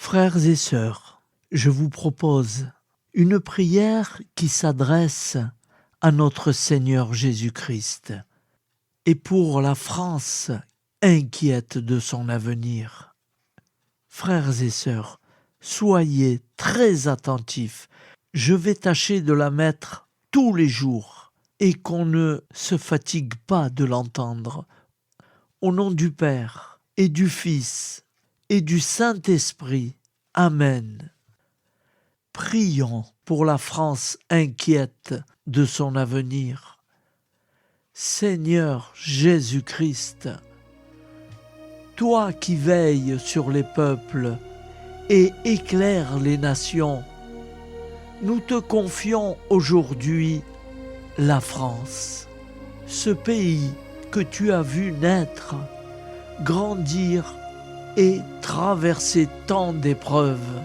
Frères et sœurs, je vous propose une prière qui s'adresse à notre Seigneur Jésus-Christ et pour la France inquiète de son avenir. Frères et sœurs, soyez très attentifs. Je vais tâcher de la mettre tous les jours et qu'on ne se fatigue pas de l'entendre. Au nom du Père et du Fils et du Saint-Esprit. Amen. Prions pour la France inquiète de son avenir. Seigneur Jésus-Christ, toi qui veilles sur les peuples et éclaires les nations, nous te confions aujourd'hui la France, ce pays que tu as vu naître, grandir et traverser tant d'épreuves.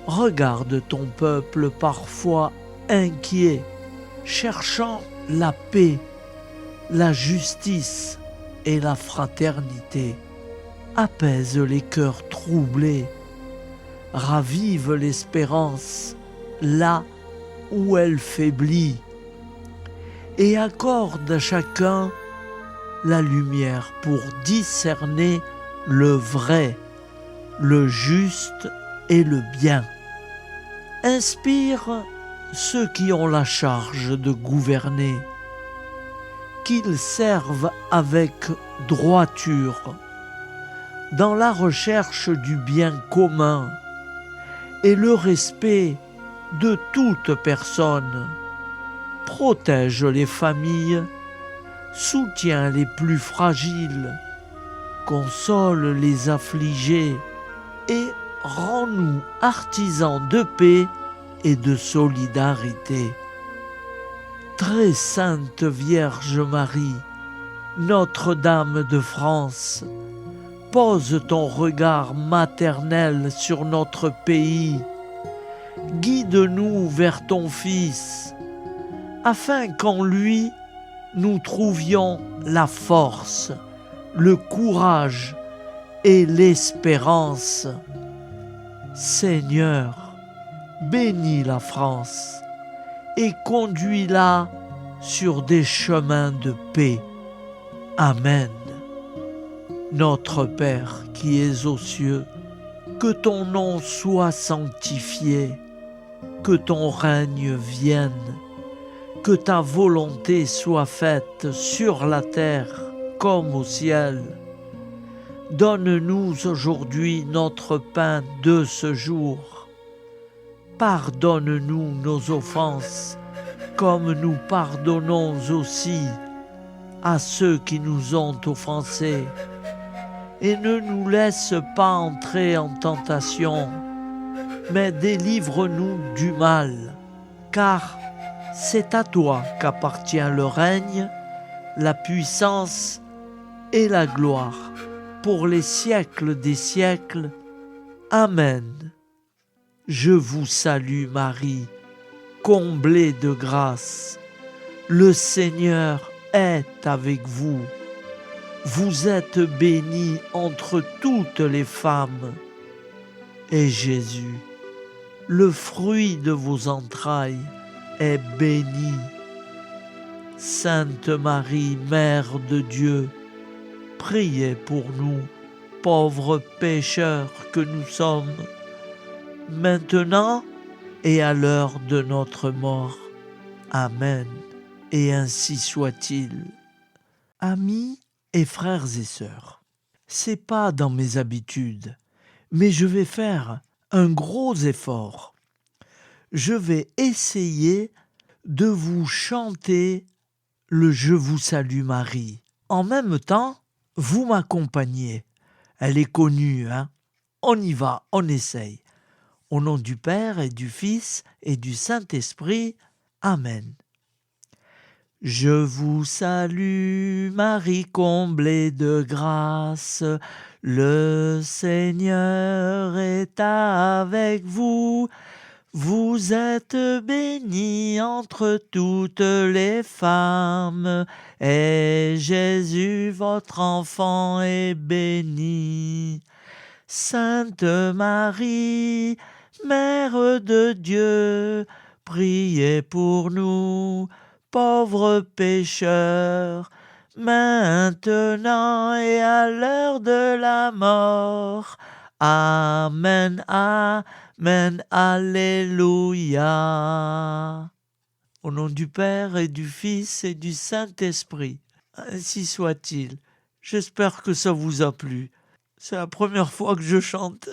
Regarde ton peuple parfois inquiet, cherchant la paix, la justice et la fraternité. Apaise les cœurs troublés, ravive l'espérance là où elle faiblit et accorde à chacun la lumière pour discerner le vrai, le juste et le bien. Inspire ceux qui ont la charge de gouverner, qu'ils servent avec droiture, dans la recherche du bien commun et le respect de toute personne. Protège les familles, soutiens les plus fragiles, console les affligés et rends-nous artisans de paix et de solidarité. Très sainte Vierge Marie, Notre-Dame de France, pose ton regard maternel sur notre pays. Guide-nous vers ton Fils, afin qu'en lui, nous trouvions la force, le courage et l'espérance. Seigneur, bénis la France et conduis-la sur des chemins de paix. Amen. Notre Père qui es aux cieux, que ton nom soit sanctifié, que ton règne vienne, que ta volonté soit faite sur la terre comme au ciel. Donne-nous aujourd'hui notre pain de ce jour. Pardonne-nous nos offenses, comme nous pardonnons aussi à ceux qui nous ont offensés. Et ne nous laisse pas entrer en tentation, mais délivre-nous du mal, car c'est à toi qu'appartient le règne, la puissance et la gloire, pour les siècles des siècles. Amen. Je vous salue Marie, comblée de grâce. Le Seigneur est avec vous. Vous êtes bénie entre toutes les femmes. Et Jésus, le fruit de vos entrailles, est béni. Sainte Marie, Mère de Dieu, priez pour nous, pauvres pécheurs que nous sommes, maintenant et à l'heure de notre mort. Amen. Et ainsi soit-il. Amis et frères et sœurs, c'est pas dans mes habitudes, mais je vais faire un gros effort. Je vais essayer de vous chanter le Je vous salue Marie. En même temps, vous m'accompagnez. Elle est connue, hein? On y va, on essaye. Au nom du Père et du Fils et du Saint-Esprit. Amen. Je vous salue, Marie comblée de grâce, le Seigneur est avec vous. Vous êtes bénie entre toutes les femmes, et Jésus, votre enfant, est béni. Sainte Marie, Mère de Dieu, priez pour nous, pauvres pécheurs, maintenant et à l'heure de la mort. Amen, Amen, Alléluia. Au nom du Père et du Fils et du Saint-Esprit. Ainsi soit-il. J'espère que ça vous a plu. C'est la première fois que je chante.